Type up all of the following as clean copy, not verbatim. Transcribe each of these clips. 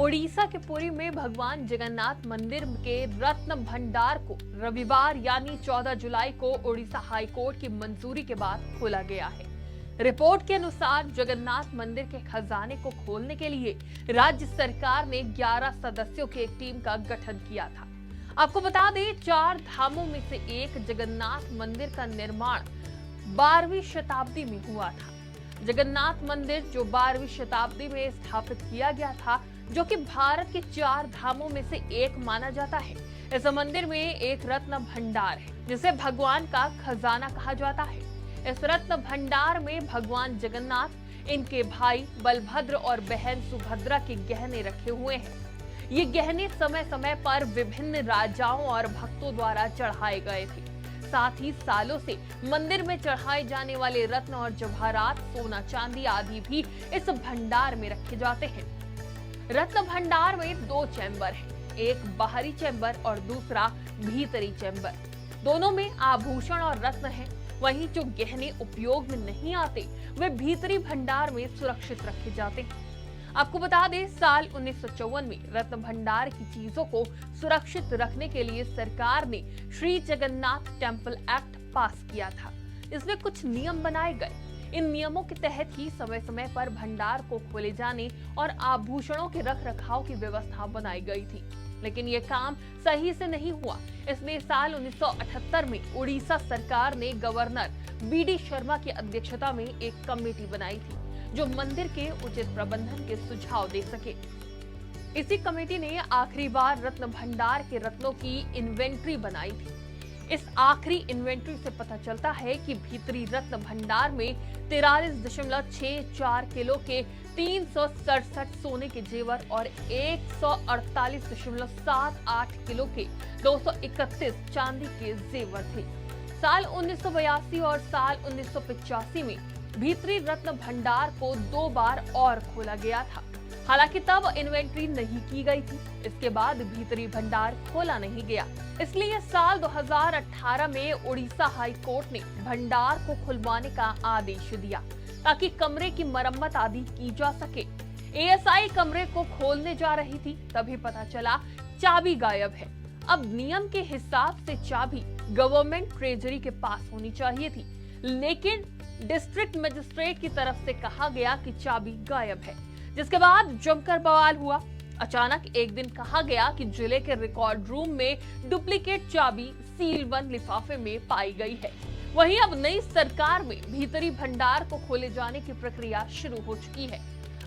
ओडिशा के पुरी में भगवान जगन्नाथ मंदिर के रत्न भंडार को रविवार यानी 14 जुलाई को ओडिशा हाई कोर्ट की मंजूरी के बाद खोला गया है। रिपोर्ट के अनुसार जगन्नाथ मंदिर के खजाने को खोलने के लिए राज्य सरकार ने 11 सदस्यों की एक टीम का गठन किया था। आपको बता दें, 4 धामों में से एक जगन्नाथ मंदिर का निर्माण 12वीं शताब्दी में हुआ था। जगन्नाथ मंदिर जो 12वीं शताब्दी में स्थापित किया गया था, जो कि भारत के 4 धामों में से एक माना जाता है। इस मंदिर में एक रत्न भंडार है जिसे भगवान का खजाना कहा जाता है। इस रत्न भंडार में भगवान जगन्नाथ, इनके भाई बलभद्र और बहन सुभद्रा के गहने रखे हुए हैं। ये गहने समय समय पर विभिन्न राजाओं और भक्तों द्वारा चढ़ाए गए थे। साथ ही सालों से मंदिर में चढ़ाए जाने वाले रत्न और जवाहरात, सोना, चांदी आदि भी इस भंडार में रखे जाते हैं। रत्न भंडार में 2 चैम्बर हैं, एक बाहरी चैम्बर और दूसरा भीतरी चैम्बर। दोनों में आभूषण और रत्न हैं। वहीं जो गहने उपयोग में नहीं आते वे भीतरी भंडार में सुरक्षित रखे जाते हैं। आपको बता दें, साल 1954 में रत्न भंडार की चीजों को सुरक्षित रखने के लिए सरकार ने श्री जगन्नाथ टेम्पल एक्ट पास किया था। इसमें कुछ नियम बनाए गए। इन नियमों के तहत ही समय समय पर भंडार को खोले जाने और आभूषणों के रख रखाव की व्यवस्था बनाई गई थी, लेकिन ये काम सही से नहीं हुआ। इसलिए साल 1978 में उड़ीसा सरकार ने गवर्नर BD शर्मा की अध्यक्षता में एक कमेटी बनाई थी जो मंदिर के उचित प्रबंधन के सुझाव दे सके। इसी कमेटी ने आखिरी बार रत्न भंडार के रत्नों की इन्वेंट्री बनाई थी। इस आखिरी इन्वेंट्री से पता चलता है कि भीतरी रत्न भंडार में 43.64 किलो के 367 सोने के जेवर और 148.78 किलो के 231 चांदी के जेवर थे। साल 1982 और साल 1985 में भीतरी रत्न भंडार को 2 बार और खोला गया था। हालांकि तब इन्वेंट्री नहीं की गई थी। इसके बाद भीतरी भंडार खोला नहीं गया। इसलिए साल 2018 में उड़ीसा हाई कोर्ट ने भंडार को खुलवाने का आदेश दिया ताकि कमरे की मरम्मत आदि की जा सके। ASI कमरे को खोलने जा रही थी, तभी पता चला चाबी गायब है। अब नियम के हिसाब से चाबी गवर्नमेंट ट्रेजरी के पास होनी चाहिए थी, लेकिन डिस्ट्रिक्ट मजिस्ट्रेट की तरफ से कहा गया कि चाबी गायब है, जिसके बाद जमकर बवाल हुआ। अचानक एक दिन कहा गया कि जिले के रिकॉर्ड रूम में डुप्लीकेट चाबी सील बंद लिफाफे में पाई गई है। वहीं अब नई सरकार में भीतरी भंडार को खोले जाने की प्रक्रिया शुरू हो चुकी है।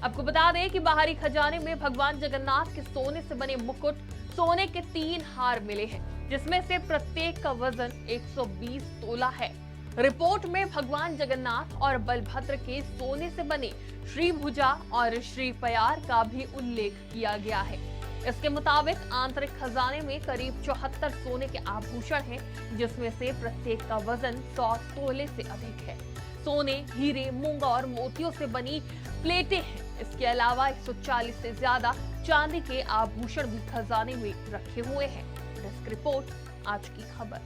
आपको बता दें कि बाहरी खजाने में भगवान जगन्नाथ के सोने से बने मुकुट, सोने के 3 हार मिले हैं, जिसमें से प्रत्येक का वजन 120 तोला है। रिपोर्ट में भगवान जगन्नाथ और बलभद्र के सोने से बने श्री भुजा और श्री पयार का भी उल्लेख किया गया है। इसके मुताबिक आंतरिक खजाने में करीब 74 सोने के आभूषण हैं, जिसमें से प्रत्येक का वजन 100 तोले से अधिक है। सोने, हीरे, मूंगा और मोतियों से बनी प्लेटें हैं। इसके अलावा 140 से ज्यादा चांदी के आभूषण भी खजाने में रखे हुए हैं। डेस्क रिपोर्ट, आज की खबर।